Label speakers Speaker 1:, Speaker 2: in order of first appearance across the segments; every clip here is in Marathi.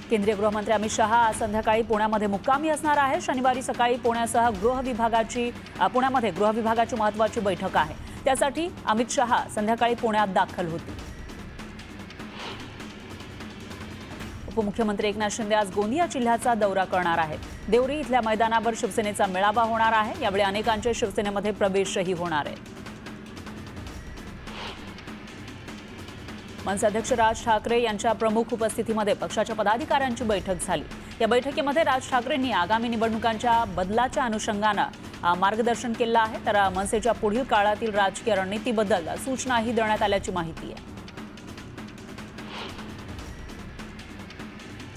Speaker 1: केंद्रीय गृहमंत्री अमित शहा आज संध्याकाळी पुण्यामध्ये मुक्कामी असणार आहे। शनिवारी सकाळी पुण्यासह पुण्यामध्ये गृह विभागाची महत्त्वाची बैठक आहे। त्यासाठी अमित शहा संध्याकाळी पुण्यात दाखल होतील। उपमुख्यमंत्री एकनाथ शिंदे आज गोंदिया जिल्ह्याचा दौरा करणार आहेत। देवरी इथल्या मैदानावर शिवसेनेचा मेळावा होणार आहे। यावेळी अनेकांचे शिवसेनेमध्ये प्रवेशही होणार आहे। मनसे अध्यक्ष राज ठाकरे यांच्या प्रमुख उपस्थितीमध्ये पक्षाच्या पदाधिकाऱ्यांची बैठक झाली। या बैठकीमध्ये राज ठाकरेंनी आगामी निवडणुकांच्या बदलाच्या अनुषंगाने मार्गदर्शन केलं आहे। तर मनसेच्या पुढील काळातील राजकीय रणनीतीबद्दल सूचनाही देण्यात आल्याची माहिती आहे।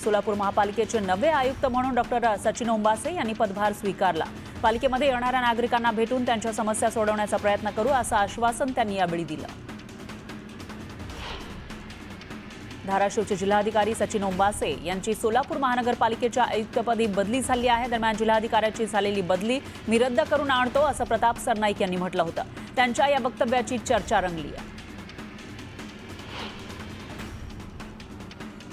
Speaker 1: सोलापूर महापालिकेचे नवे आयुक्त म्हणून डॉक्टर सचिन ओंबासे यांनी पदभार स्वीकारला। पालिकेमध्ये येणाऱ्या नागरिकांना भेटून त्यांच्या समस्या सोडवण्याचा प्रयत्न करू असं आश्वासन त्यांनी यावेळी दिलं। धाराशिवचे जिल्हाधिकारी सचिन ओंबासे यांची सोलापूर महानगरपालिकेच्या आयुक्तपदी बदली झाली आहे। दरम्यान जिल्हाधिकाऱ्याची झालेली बदली मी रद्द करून आणतो असं प्रताप सरनाईक यांनी म्हटलं होतं। त्यांच्या या वक्तव्याची चर्चा रंगली आहे।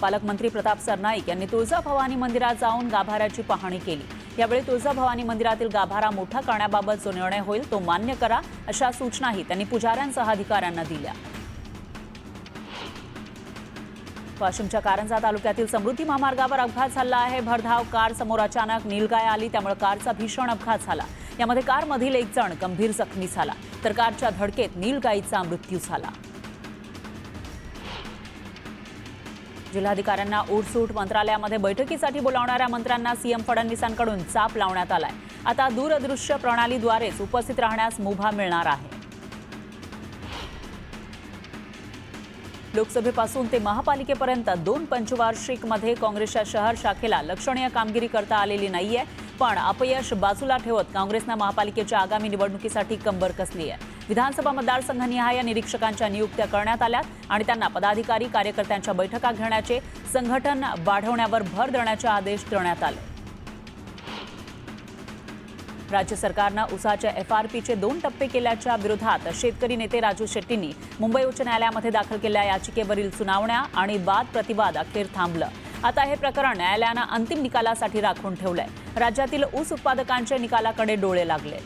Speaker 1: पालकमंत्री प्रताप सरनाईक यांनी तुळजाभवानी मंदिरात जाऊन गाभाऱ्याची पाहणी केली। यावेळी तुळजाभवानी मंदिरातील गाभारा मोठा करण्याबाबत जो निर्णय होईल तो मान्य करा अशा सूचनाही त्यांनी पुजाऱ्यांसह अधिकाऱ्यांना दिल्या। वाशिमच्या कारंजा तालुक्यातील समृद्धी महामार्गावर अपघात झाला आहे। भरधाव कार समोर अचानक नीलगाय आली, त्यामुळे कारचा भीषण अपघात झाला। यामध्ये कारमधील एक जण गंभीर जखमी झाला, तर कारच्या धडकेत नीलगायीचा मृत्यू झाला। जिल्हाधिकाऱ्यांना उठसूट मंत्रालयामध्ये बैठकीसाठी बोलावणाऱ्या मंत्र्यांना सीएम फडणवीसांकडून चाप लावण्यात आलाय। आता दूरदृश्य प्रणालीद्वारेच उपस्थित राहण्यास मुभा मिळणार आहे। लोकसभेपासून ते महापालिकेपर्यंत 2 पंचवार्षिकमध्ये काँग्रेसच्या शहर शाखेला लक्षणीय कामगिरी करता आलेली नाहीये। पण अपयश बाजूला ठेवत काँग्रेसनं महापालिकेच्या आगामी निवडणुकीसाठी कंबर कसली आहे। विधानसभा मतदारसंघनिहाय निरीक्षकांच्या नियुक्त्या करण्यात आल्या आणि त्यांना पदाधिकारी कार्यकर्त्यांच्या बैठका घेण्याचे, संघटन वाढवण्यावर भर देण्याचे आदेश देण्यात आले। राज्य सरकारनं ऊसाच्या FRPचे 2 टप्पे केल्याच्या विरोधात शेतकरी नेते राजू शेट्टींनी मुंबई उच्च न्यायालयामध्ये दाखल केलेल्या याचिकेवरील सुनावण्या आणि वाद प्रतिवाद अखेर थांबलं। आता हे प्रकरण न्यायालयानं अंतिम निकालासाठी राखून ठेवलंय। राज्यातील ऊस उत्पादकांच्या निकालाकडे डोळे लागले।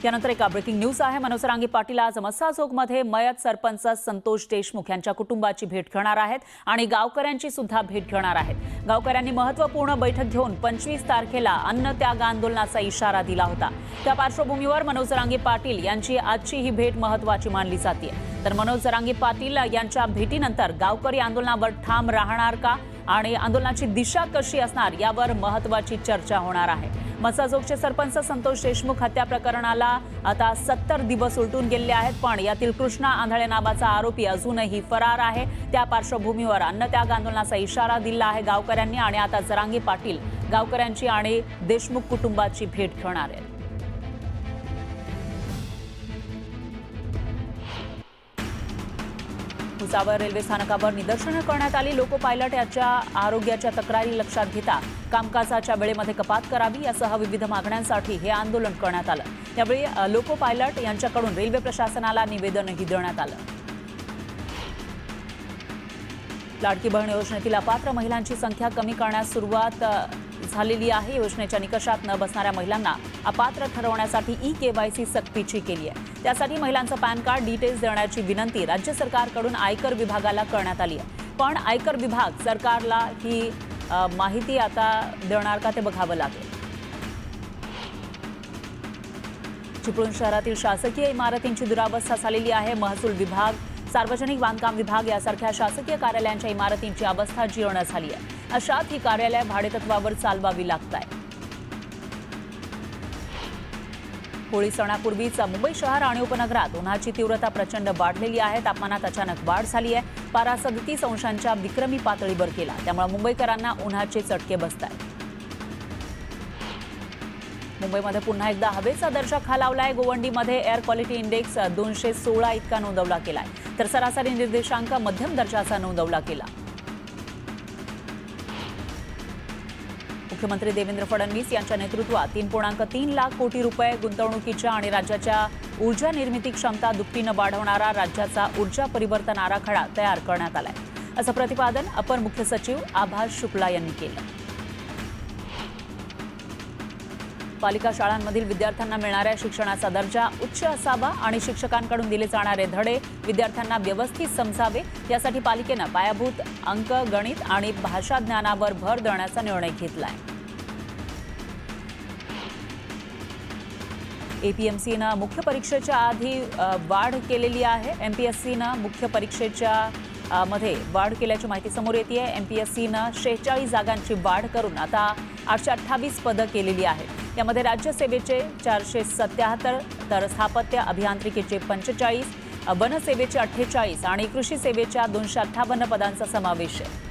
Speaker 1: यानंतर एक ब्रेकिंग न्यूज आहे। मनोज जरांगे पाटील आज मस्साजोगमध्ये मयत सरपंच संतोष देशमुख यांच्या कुटुंबाची भेट घेणार आहेत आणि गावकऱ्यांची सुद्धा भेट घेणार आहेत। गावकऱ्यांनी महत्त्वपूर्ण बैठक घेऊन 25 तारखेला अन्न त्याग आंदोलनाचा इशारा दिला होता। त्या पार्श्वभूमीवर मनोज जरांगे पाटील यांची आजची ही भेट महत्त्वाची मानली जाते। तर मनोज जरांगे पाटील यांच्या भेटीनंतर गावकरी आंदोलनावर ठाम राहणार का आणि आंदोलनाची दिशा कशी असणार यावर महत्त्वाची चर्चा होणार आहे। मस्साजोगचे सरपंच संतोष देशमुख हत्या प्रकरणाला आता 70 दिवस उलटून गेले आहेत, पण यातील कृष्णा आंधळे नावाचा आरोपी अजूनही फरार आहे। त्या पार्श्वभूमीवर अन्नत्याग आंदोलनाचा इशारा दिला आहे गावकऱ्यांनी आणि आता जरांगे पाटील गावकऱ्यांची आणि देशमुख कुटुंबाची भेट घेणार आहेत। भुसावळ रेल्वे स्थानकावर निदर्शनं करण्यात आली। लोको पायलट याच्या आरोग्याच्या तक्रारी लक्षात घेता कामकाजाच्या वेळेमध्ये कपात करावी यासह विविध मागण्यांसाठी हे आंदोलन करण्यात आलं। यावेळी लोको पायलट यांच्याकडून रेल्वे प्रशासनाला निवेदनही देण्यात आलं। लाडकी बहीण योजनेतील अपात्र महिलांची संख्या कमी करण्यास सुरुवात झालेली आहे। योजनेच्या निकषात न बसणाऱ्या महिलांना अपात्र ठरवण्यासाठी ई-KYC सक्तीची केली आहे। त्यासाठी महिलांचं पॅन कार्ड डिटेल्स देण्याची विनंती राज्य सरकारकडून आयकर विभागाला करण्यात आली आहे। पण आयकर विभाग सरकारला ही माहिती आता देणार का ते बघावं लागेल। चिपळूण शहरातील शासकीय इमारतींची दुरावस्था झालेली आहे। महसूल विभाग, सार्वजनिक बांधकाम विभाग यासारख्या शासकीय कार्यालयांच्या इमारतींची अवस्था जीर्ण झाली आहे। अशात ही कार्यालय भाडेतत्वावर चालवावी लागतात। होळी सणापूर्वीच मुंबई शहर आणि उपनगरात उन्हाची तीव्रता प्रचंड वाढलेली आहे। तापमानात अचानक वाढ झाली आहे। पारा 37 अंशांच्या विक्रमी पातळीवर गेला, त्यामुळे मुंबईकरांना उन्हाचे चटके बसतात। मुंबईमध्ये पुन्हा एकदा हवेचा दर्जा खालावलाय। गोवंडीमध्ये एअर क्वालिटी इंडेक्स 216 इतका नोंदवला गेलाय, तर सरासरी निर्देशांक मध्यम दर्जाचा नोंदवला गेला। मुख्यमंत्री देवेंद्र फडणवीस यांच्या नेतृत्वात 3.3 लाख कोटी रुपये गुंतवणुकीच्या आणि राज्याच्या ऊर्जा निर्मिती क्षमता दुपटीनं वाढवणारा राज्याचा ऊर्जा परिवर्तन आराखडा तयार करण्यात आलाय, असं प्रतिपादन अपर मुख्य सचिव आभास शुक्ला यांनी केलं. पालिका शाळांमधील विद्यार्थ्यांना मिळणाऱ्या शिक्षणाचा दर्जा उच्च असावा आणि शिक्षकांकडून दिले जाणारे धडे विद्यार्थ्यांना व्यवस्थित समजावे यासाठी पालिकेनं पायाभूत अंक, गणित आणि भाषा ज्ञानावर भर देण्याचा निर्णय घेतलाय. एपीएमसीनं मुख्य परीक्षेच्या आधी वाढ केलेली आहे. एमपीएससीनं मुख्य परीक्षेच्या मध्ये वाढ केल्याची माहिती समोर येते. एमपीएससीनं 46 जागांची वाढ करून आता 828 पदं केलेली आहेत. यामध्ये राज्यसेवेचे 477 तर स्थापत्य अभियांत्रिकीचे 45, वनसेवेचे 48 आणि कृषी सेवेच्या 258 पदांचा समावेश आहे.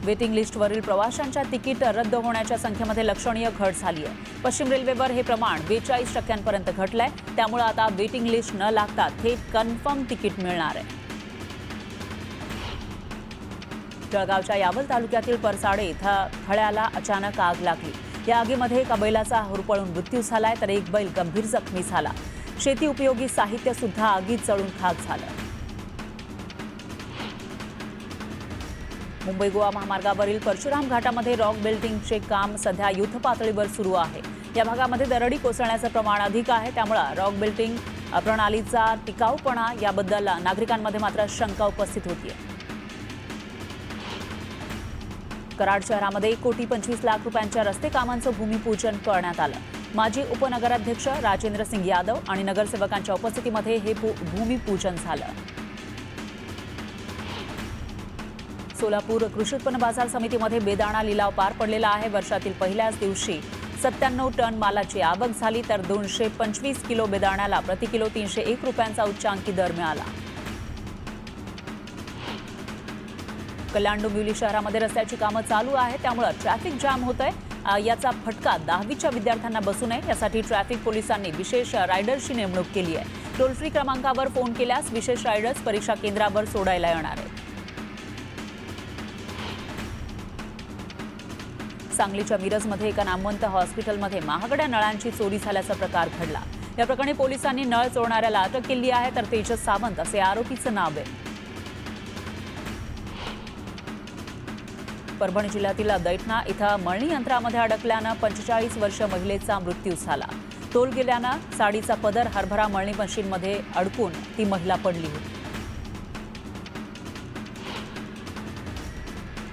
Speaker 1: वेटिंग लिस्टवरील प्रवाशांच्या तिकीट रद्द होण्याच्या संख्येमध्ये लक्षणीय घट झाली आहे. पश्चिम रेल्वेवर हे प्रमाण 42% घटलंय. त्यामुळे आता वेटिंग लिस्ट न लागता थेट कन्फर्म तिकीट मिळणार आहे. जळगावच्या यावल तालुक्यातील परसाडे इथं खळ्याला अचानक आग लागली. या आगीमध्ये एका बैलाचा होरपळून मृत्यू झालाय तर एक बैल गंभीर जखमी झाला. शेती उपयोगी साहित्य सुद्धा आगीत जळून खाक झालं. मुंबई गोवा महामार्गावरील परशुराम घाटामध्ये रॉक बिल्डिंगचे काम सध्या युद्धपातळीवर सुरू आहे. या भागामध्ये दरडी कोसळण्याचं प्रमाण अधिक आहे. त्यामुळे रॉक बिल्डिंग प्रणालीचा टिकाऊपणा याबद्दल नागरिकांमध्ये मात्र शंका उपस्थित होतीये. कराड शहरामध्ये 1,25,00,000 रुपयांच्या रस्ते कामांचं भूमिपूजन करण्यात आलं. माजी उपनगराध्यक्ष राजेंद्र सिंग यादव आणि नगरसेवकांच्या उपस्थितीमध्ये हे भूमिपूजन झालं. सोलापूर कृषी उत्पन्न बाजार समितीमध्ये बेदाणा लिलाव पार पडलेला आहे. वर्षातील पहिल्याच दिवशी 97 टन मालाची आवक झाली तर 225 किलो बेदाण्याला प्रति किलो 301 रुपयांचा उच्चांकी दर मिळाला. कल्याण डोंबिवली शहरामध्ये रस्त्याची कामं चालू आहेत. त्यामुळे ट्रॅफिक जाम होत आहे. याचा फटका 10वीच्या विद्यार्थ्यांना बसू नये यासाठी ट्रॅफिक पोलिसांनी विशेष रायडर्सची नेमणूक केली आहे. टोल फ्री क्रमांकावर फोन केल्यास विशेष रायडर्स परीक्षा केंद्रावर सोडायला येणार आहेत. सांगलीच्या मिरजमध्ये एका नामवंत हॉस्पिटलमध्ये महागड्या नळांची चोरी झाल्याचा प्रकार घडला. या प्रकरणी पोलिसांनी नळ चोरणाऱ्याला अटक केली आहे तर तेजस सावंत असे आरोपीचं नाव आहे. परभणी जिल्ह्यातील दैठणा इथं मळणी यंत्रामध्ये अडकल्यानं 45 वर्ष महिलेचा मृत्यू झाला. तोल गेल्यानं साडीचा पदर हरभरा मळणी मशीनमध्ये अडकून ती महिला पडली होती.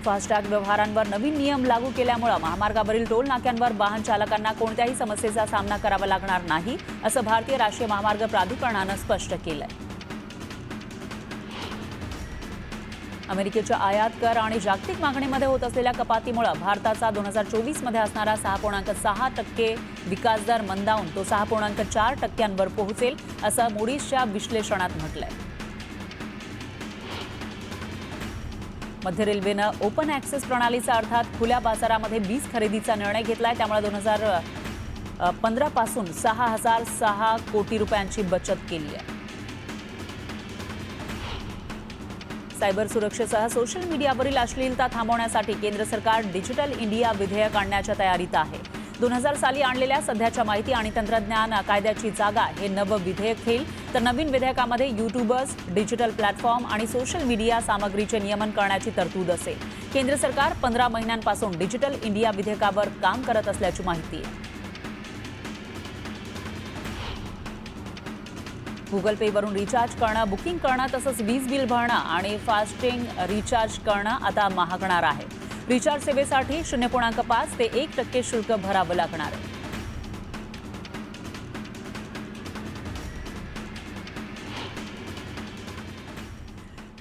Speaker 1: फास्टॅग व्यवहारांवर नवीन नियम लागू केल्यामुळे महामार्गावरील टोल नाक्यांवर वाहन चालकांना कोणत्याही समस्येचा सामना करावा लागणार नाही, असं भारतीय राष्ट्रीय महामार्ग प्राधिकरणानं स्पष्ट केलंय. अमेरिकेच्या आयात कर आणि जागतिक मागणीमध्ये होत असलेल्या कपातीमुळे भारताचा 2024 मध्ये असणारा 6.6% विकास दर मंदावून तो 6.4% पोहोचेल, असं मूडीजच्या विश्लेषणात म्हटलंय. मध्य रेल्वेनं ओपन ॲक्सेस प्रणालीचा अर्थात खुल्या बाजारामध्ये वीज खरेदीचा निर्णय घेतलाय. त्यामुळे 2015 पासून 6,006 कोटी रुपयांची बचत केली आहे. सायबर सुरक्षेसह सोशल मीडियावरील अश्लीलता थांबवण्यासाठी केंद्र सरकार डिजिटल इंडिया विधेयक आणण्याच्या तयारीत आहे. 2000 साली आणलेल्या सध्याच्या माहिती आणि तंत्रज्ञान कायद्याची जागा हे नवं विधेयक घेईल. तर नवीन विधेयकामध्ये यूट्यूबर्स, डिजिटल प्लॅटफॉर्म आणि सोशल मीडिया सामग्रीचे नियमन करण्याची तरतूद असेल. केंद्र सरकार 15 महिन्यांपासून डिजिटल इंडिया विधेयकावर काम करत असल्याची माहिती आहे. गुगल पेवरून रिचार्ज करणं, बुकिंग करणं तसंच वीज बिल भरणं आणि फास्टिंग रिचार्ज करणं आता महागणार आहे. रिचार्ज सेवेसाठी 0.5 ते 1% शुल्क भरावं लागणार आहे.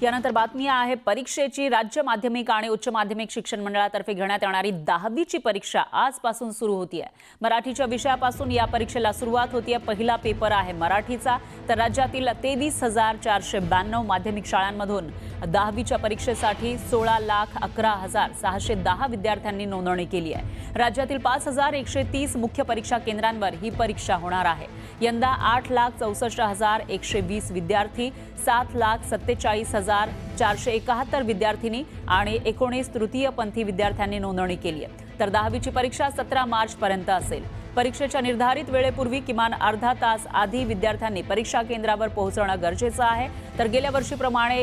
Speaker 1: यानंतर बातमी आहे परीक्षेची. राज्य माध्यमिक आणि उच्च माध्यमिक शिक्षण मंडळातर्फे घेण्यात येणारी 10वीची परीक्षा आजपासून सुरू होतीये. मराठीच्या विषयापासून या परीक्षेला सुरुवात होतीये. पहिला पेपर आहे मराठीचा. तर राज्यातील 23,492 माध्यमिक शाळांमधून 10वीच्या परीक्षेसाठी 16,11,610 विद्यार्थ्यांनी नोंदणी केली आहे. राज्यातील 5,130 मुख्य परीक्षा केंद्रांवर ही परीक्षा होणार आहे. यंदा 8,64,120 विद्यार्थी, 7,47,000 19,471 विद्यार्थिनी आणि 19 तृतीयपंथी विद्यार्थ्यांनी नोंदणी केली आहे. तर 10वीची परीक्षा 17 मार्चपर्यंत असेल. परीक्षेच्या निर्धारित वेळेपूर्वी किमान अर्धा तास आधी विद्यार्थ्यांनी परीक्षा केंद्रावर पोहोचणं गरजेचं आहे. तर गेल्या वर्षीप्रमाणे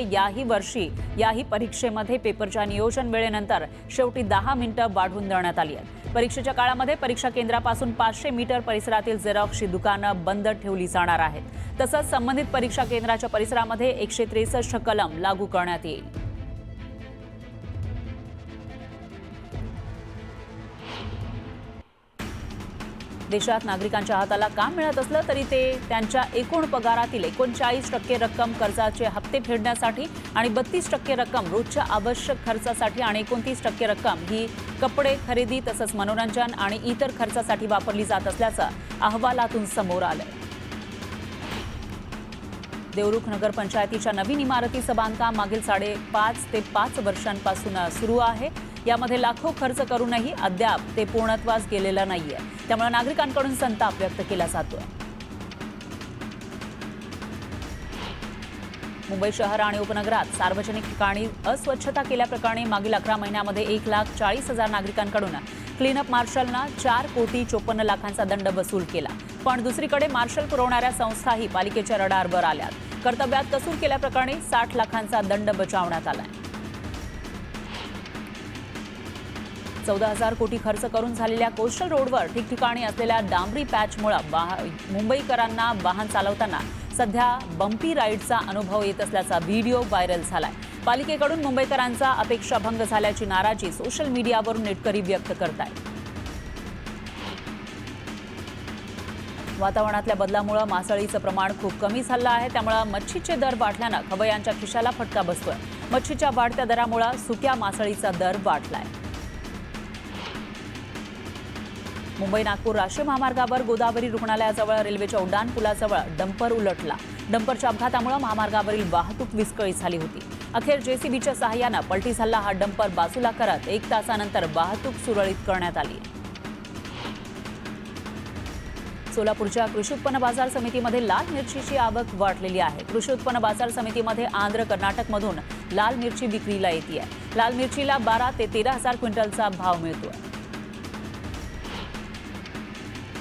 Speaker 1: याही परीक्षेमध्ये पेपरच्या नियोजन वेळेनंतर शेवटी 10 मिनिटं वाढवून देण्यात आली आहेत. परीक्षेच्या काळामध्ये परीक्षा केंद्रापासून 500 मीटर परिसरातील झेरॉक्सची दुकानं बंद ठेवली जाणार आहेत. तसंच संबंधित परीक्षा केंद्राच्या परिसरामध्ये 163 कलम लागू करण्यात येईल. देशात नागरिकांच्या हाताला काम मिळत असलं तरी ते त्यांच्या एकूण पगारातील 39% रक्कम कर्जाचे हप्ते फेडण्यासाठी आणि 32% रक्कम रोजच्या आवश्यक खर्चासाठी आणि 29% रक्कम ही कपडे खरेदी तसंच मनोरंजन आणि इतर खर्चासाठी वापरली जात असल्याचं अहवालातून समोर आलंय. देवरुख नगरपंचायतीच्या नवीन इमारतीचं बांधकाम मागील 5.5 ते 5 वर्षांपासून सुरू आहे. यामध्ये लाखो खर्च करूनही अद्याप ते पूर्णत्वास गेलेलं नाहीये. त्यामुळे नागरिकांकडून संताप व्यक्त केला जातोय. मुंबई शहर आणि उपनगरात सार्वजनिक ठिकाणी अस्वच्छता केल्याप्रकरणी मागील 11 महिन्यामध्ये 1,40,000 नागरिकांकडून क्लीनअप मार्शलनं 4,54,00,000चा दंड वसूल केला. पण दुसरीकडे मार्शल पुरवणाऱ्या संस्थाही पालिकेच्या रडारवर आल्यात. कर्तव्यात कसूर केल्याप्रकरणी 60 लाखांचा दंड बजावण्यात आलाय. 14,000 कोटी खर्च करून झालेल्या कोस्टल रोडवर ठिकठिकाणी असलेल्या डांबरी पॅचमुळे मुंबईकरांना वाहन चालवताना सध्या बम्पी राईडचा अनुभव येत असल्याचा व्हिडिओ व्हायरल झालाय. पालिकेकडून मुंबईकरांचा अपेक्षाभंग झाल्याची नाराजी सोशल मीडियावरून नेटकरी व्यक्त करतायत. वातावरणातल्या बदलामुळे मासळीचं प्रमाण खूप कमी झालं आहे. त्यामुळे मच्छीचे दर वाढल्यानं खवय्यांच्या खिशाला फटका बसतोय. मच्छीच्या वाढत्या दरामुळे सुक्या मासळीचा दर वाढलाय. मुंबई नागपूर राष्ट्रीय महामार्गावर गोदावरी रुग्णालयाजवळ रेल्वेच्या उड्डाण पुलाजवळ डंपर उलटला. डंपरच्या अपघातामुळे महामार्गावरील वाहतूक विस्कळीत झाली होती. अखेर जेसीबीच्या सहाय्यानं पलटी झालेला हा डंपर बाजूला करत 1 तासानंतर वाहतूक सुरळीत करण्यात आली. सोलापूरच्या कृषी उत्पन्न बाजार समितीमध्ये लाल मिरचीची आवक वाढलेली आहे. कृषी उत्पन्न बाजार समितीमध्ये आंध्र कर्नाटकमधून लाल मिरची विक्रीला येते. लाल मिरचीला 12 ते 13,000 क्विंटलचा भाव मिळतोय.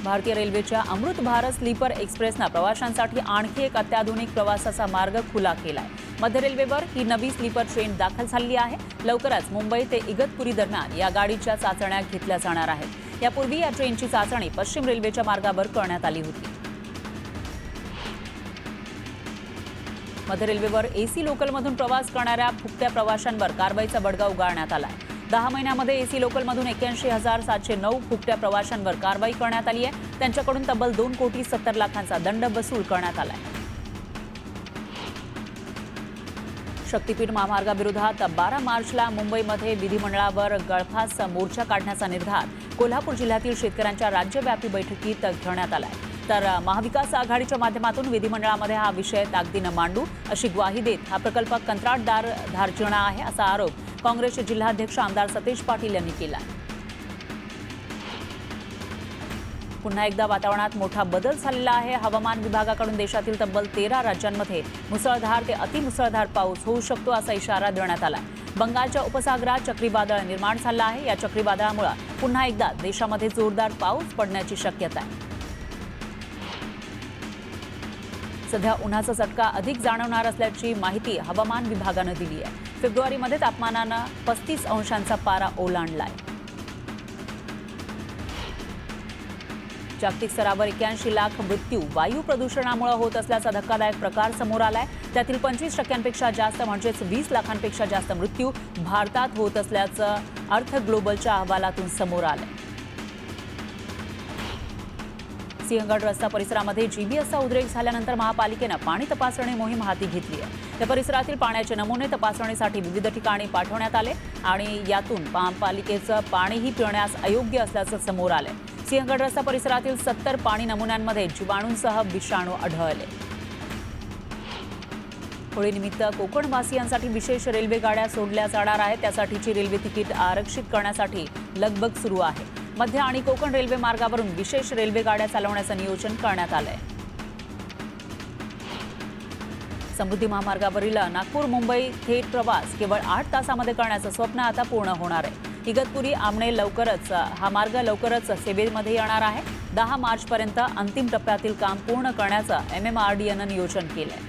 Speaker 1: भारतीय रेल्वेच्या अमृत भारत स्लीपर एक्सप्रेसनं प्रवाशांसाठी आणखी एक अत्याधुनिक प्रवासाचा मार्ग खुला केलाय. मध्य रेल्वेवर ही नवी स्लीपर ट्रेन दाखल झाली आहे. लवकरच मुंबई ते इगतपुरी दरम्यान या गाडीच्या चाचण्या घेतल्या जाणार आहेत. यापूर्वी या ट्रेनची चाचणी पश्चिम रेल्वेच्या मार्गावर करण्यात आली होती. मध्य रेल्वेवर एसी लोकलमधून प्रवास करणाऱ्या फुकट्या प्रवाशांवर कारवाईचा बडगा उगारण्यात आलाय. 10 महिन्यामध्ये एसी लोकलमधून 81,709 फुकट्या प्रवाशांवर कारवाई करण्यात आली आहे. त्यांच्याकडून तब्बल 2,70,00,000चा दंड वसूल करण्यात आलाय. शक्तीपीठ महामार्गाविरोधात 12 मार्चला मुंबईमध्ये विधिमंडळावर गळफास मोर्चा काढण्याचा निर्धार कोल्हापूर जिल्ह्यातील शेतकऱ्यांच्या राज्यव्यापी बैठकीत घेण्यात आलाय. तर महाविकास आघाडीच्या माध्यमातून विधिमंडळामध्ये हा विषय ताकदीनं मांडू अशी ग्वाही देत हा प्रकल्प कंत्राटदार धारजिणा आहे असा आरोप काँग्रेसचे जिल्हाध्यक्ष आमदार सतेज पाटील यांनी केला. पुन्हा एकदा वातावरणात मोठा बदल झालेला आहे. हवामान विभागाकडून देशातील तब्बल 13 राज्यांमध्ये मुसळधार ते अतिमुसळधार पाऊस होऊ शकतो असा इशारा देण्यात आला. बंगालच्या उपसागरात चक्रीवादळ निर्माण झालं आहे. या चक्रीवादळामुळे पुन्हा एकदा देशामध्ये जोरदार पाऊस पडण्याची शक्यता आहे. सध्या उन्हाचा चटका अधिक जाणवणार असल्याची माहिती हवामान विभागानं दिली आहे. फेब्रुवारीमध्ये तापमानानं 35 अंशांचा पारा ओलांडलाय. जागतिक स्तरावर 81 लाख मृत्यू वायू प्रदूषणामुळे होत असल्याचा धक्कादायक प्रकार समोर आलाय. त्यातील 25% जास्त म्हणजेच 20 लाखांपेक्षा जास्त मृत्यू भारतात होत असल्याचं अर्थ ग्लोबलच्या अहवालातून समोर आलंय. सिंहगड रस्ता परिसरामध्ये जीबीएसचा उद्रेक झाल्यानंतर महापालिकेनं पाणी तपासणी मोहीम हाती घेतली आहे. या परिसरातील पाण्याचे नमुने तपासणीसाठी विविध ठिकाणी पाठवण्यात आले आणि यातून महापालिकेचं पाणीही पिण्यास अयोग्य असल्याचं समोर आलंय. सिंहगड रस्ता परिसरातील 70 पाणी नमुन्यांमध्ये जीवाणूंसह विषाणू आढळले. होळीनिमित्त कोकणवासियांसाठी विशेष रेल्वे गाड्या सोडल्या जाणार आहेत. त्यासाठीची रेल्वे तिकीट आरक्षित करण्यासाठी लगबग सुरू आहे. मध्य आणि कोकण रेल्वे मार्गावरून विशेष रेल्वे गाड्या चालवण्याचं नियोजन करण्यात आलंय. समृद्धी महामार्गावरील नागपूर मुंबई थेट प्रवास केवळ 8 तासामध्ये करण्याचं स्वप्न आता पूर्ण होणार आहे. इगतपुरी आमणे हा मार्ग लवकरच सेवेमध्ये येणार आहे. 10 मार्चपर्यंत अंतिम टप्प्यातील काम पूर्ण करण्याचं MMRDAनं नियोजन केलंय.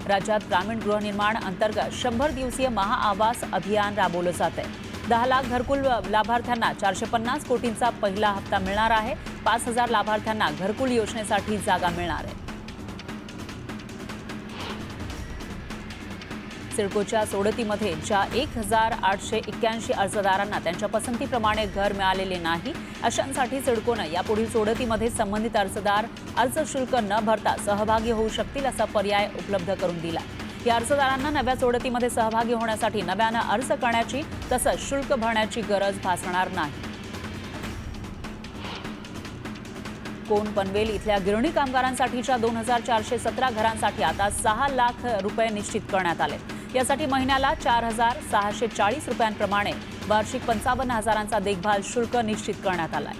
Speaker 1: राज्यात ग्रामीण गृहनिर्माण अंतर्गत 100 दिवसीय महाआवास अभियान राबवलं जात आहे. 10 लाख घरकुल लाभार्थ्यांना 450 कोटींचा पहिला हप्ता मिळणार आहे. 5,000 लाभार्थ्यांना घरकुल योजनेसाठी जागा मिळणार आहे. सिडकोच्या सोडतीमध्ये ज्या 1,881 अर्जदारांना त्यांच्या पसंतीप्रमाणे घर मिळालेले नाही, अशांसाठी सिडकोनं यापुढील सोडतीमध्ये संबंधित अर्जदार अर्ज शुल्क न भरता सहभागी होऊ शकतील असा पर्याय उपलब्ध करून दिला. या अर्जदारांना नव्या सोडतीमध्ये सहभागी होण्यासाठी नव्यानं अर्ज करण्याची तसंच शुल्क भरण्याची गरज भासणार नाही. कोण पनवेल इथल्या गिरणी कामगारांसाठीच्या 2,417 घरांसाठी आता 6 लाख रुपये निश्चित करण्यात आले. यासाठी महिन्याला 4,640 रुपयांप्रमाणे वार्षिक 55,000चा देखभाल शुल्क निश्चित करण्यात आलाय.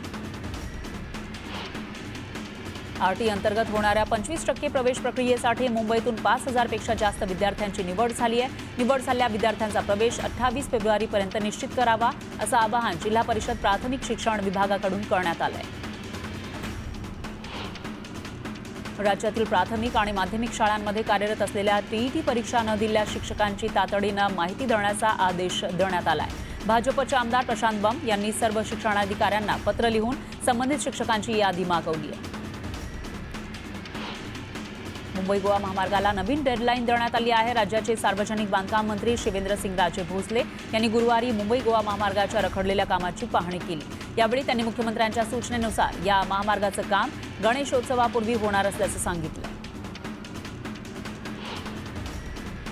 Speaker 1: आरटी अंतर्गत होणाऱ्या 25% प्रवेश प्रक्रियेसाठी मुंबईतून 5,000 पेक्षा जास्त विद्यार्थ्यांची निवड झाली आहे. निवड झालेल्या विद्यार्थ्यांचा प्रवेश 28 फेब्रुवारीपर्यंत निश्चित करावा असं आवाहन जिल्हा परिषद प्राथमिक शिक्षण विभागाकडून करण्यात आलंय. राज्यातील प्राथमिक आणि माध्यमिक शाळांमध्ये कार्यरत असलेल्या टीईटी परीक्षा न दिलेल्या शिक्षकांची तातडीनं माहिती देण्याचा आदेश देण्यात आलाय. भाजपचे आमदार प्रशांत बंब यांनी सर्व शिक्षणाधिकाऱ्यांना पत्र लिहून संबंधित शिक्षकांची यादी मागवली आहे. मुंबई गोवा महामार्गाला नवीन डेडलाईन देण्यात आली आहे. राज्याचे सार्वजनिक बांधकाम मंत्री शिवेंद्रसिंगराजे भोसले यांनी गुरुवारी मुंबई गोवा महामार्गाच्या रखडलेल्या कामाची पाहणी केली. यावेळी त्यांनी मुख्यमंत्र्यांच्या सूचनेनुसार या महामार्गाचं काम गणेशोत्सवापूर्वी होणार असल्याचं सांगितलं.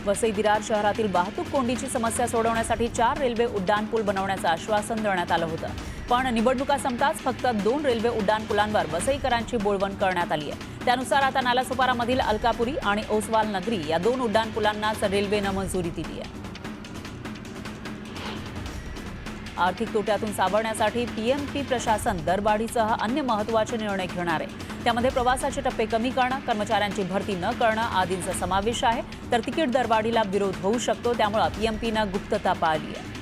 Speaker 1: वसई विरार शहरातील वाहतूक कोंडीची समस्या सोडवण्यासाठी 4 रेल्वे उड्डाणपूल बनवण्याचं आश्वासन देण्यात आलं होतं. पण निवडणुका संपताच फक्त 2 रेल्वे उड्डाणपुलांवर वसईकरांची बोलवण करण्यात आली आहे. त्यानुसार आता नालासोपारामधील अलकापुरी आणि ओसवाल नगरी या 2 उड्डाणपुलांनाच रेल्वेनं मंजुरी दिली आहे. आर्थिक तोट्यातून सावरण्यासाठी पीएमपी प्रशासन दरवाढीसह अन्य महत्त्वाचे निर्णय घेणार आहे. त्यामध्ये प्रवासाचे टप्पे कमी करणं, कर्मचाऱ्यांची भरती न करणं आदींचा समावेश आहे. तर तिकीट दरवाढीला विरोध होऊ शकतो, त्यामुळे पीएमपीनं गुप्तता पाळली आहे.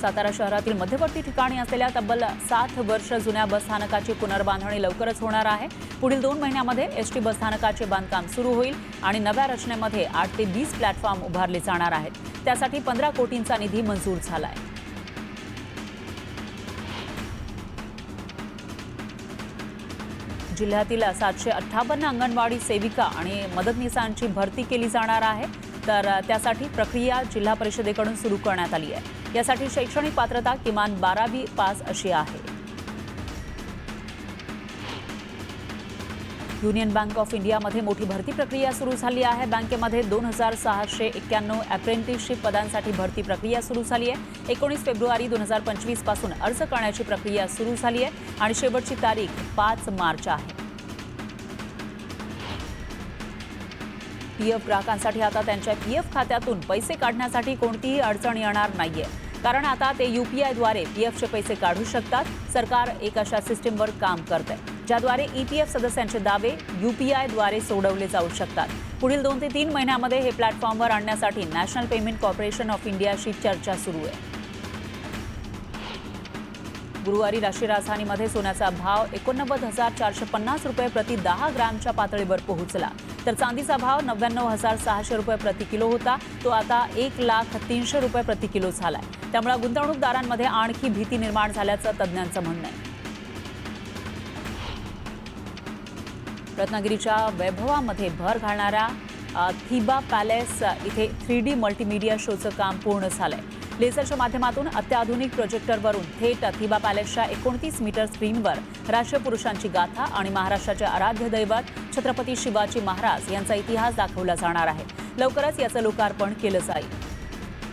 Speaker 1: सातारा शहरातील मध्यवर्ती ठिकाणी असलेल्या तब्बल 7 वर्ष जुन्या बसस्थानकाची पुनर्बांधणी लवकरच होणार आहे. पुढील 2 महिन्यांमध्ये एसटी बसस्थानकाचे बांधकाम सुरू होईल आणि नव्या रचनेमध्ये 8 ते 20 प्लॅटफॉर्म उभारले जाणार आहेत. त्यासाठी 15 कोटींचा निधी मंजूर झाला आहे. जिल्ह्यातील 758 अंगणवाडी सेविका आणि मदतनीसांची भरती केली जाणार आहे. तर त्यासाठी प्रक्रिया जिल्हा परिषदेकडून सुरू करण्यात आली आहे. यासाठी शैक्षणिक पात्रता किमान 12वी पास अशी आहे. युनियन बँक ऑफ इंडियामध्ये मोठी भरती प्रक्रिया सुरू झाली आहे. बँकेमध्ये 2,691 अप्रेंटिसशिप पदांसाठी भरती प्रक्रिया सुरू झाली आहे. 19 फेब्रुवारी 2025 पासून अर्ज करण्याची प्रक्रिया सुरू झाली आहे आणि शेवटची तारीख 5 मार्च आहे. पीएफ ग्राहकांसाठी आता त्यांच्या पीएफ खात्यातून पैसे काढण्यासाठी कोणतीही अडचण येणार नाहीये, कारण आता ते UPIद्वारे पीएफचे पैसे काढू शकतात. सरकार एक अशा सिस्टीमवर काम करतंय ज्याद्वारे EPF सदस्यांचे दावे UPIद्वारे सोडवले जाऊ शकतात. पुढील 2 ते 3 महिन्यांमध्ये हे प्लॅटफॉर्मवर आणण्यासाठी नॅशनल पेमेंट कॉर्पोरेशन ऑफ इंडियाशी चर्चा सुरू आहे. गुरुवारी राष्ट्रीय राजधानीमध्ये सोन्याचा भाव 89,450 रुपये प्रति 10 ग्रॅमच्या पातळीवर पोहोचला. तर चांदीचा भाव 99,600 रुपये प्रति किलो होता. तो आता 1,03,000 रुपये प्रति किलो झालाय. त्यामुळे गुंतवणूकदारांमध्ये आणखी भीती निर्माण झाल्याचं तज्ज्ञांचं म्हणणं आहे. रत्नागिरीच्या वैभवामध्ये भर घालणाऱ्या थिबा पॅलेस इथे 3D मल्टीमीडिया शोचं काम पूर्ण झालंय. लेझरच्या माध्यमातून अत्याधुनिक प्रोजेक्टरवरून थेट थिबा पॅलेसच्या 29 मीटर स्क्रीनवर राष्ट्रपुरुषांची गाथा आणि महाराष्ट्राचे आराध्य दैवत छत्रपती शिवाजी महाराज यांचा इतिहास दाखवला जाणार आहे. लवकरच याचं लोकार्पण केलं जाईल.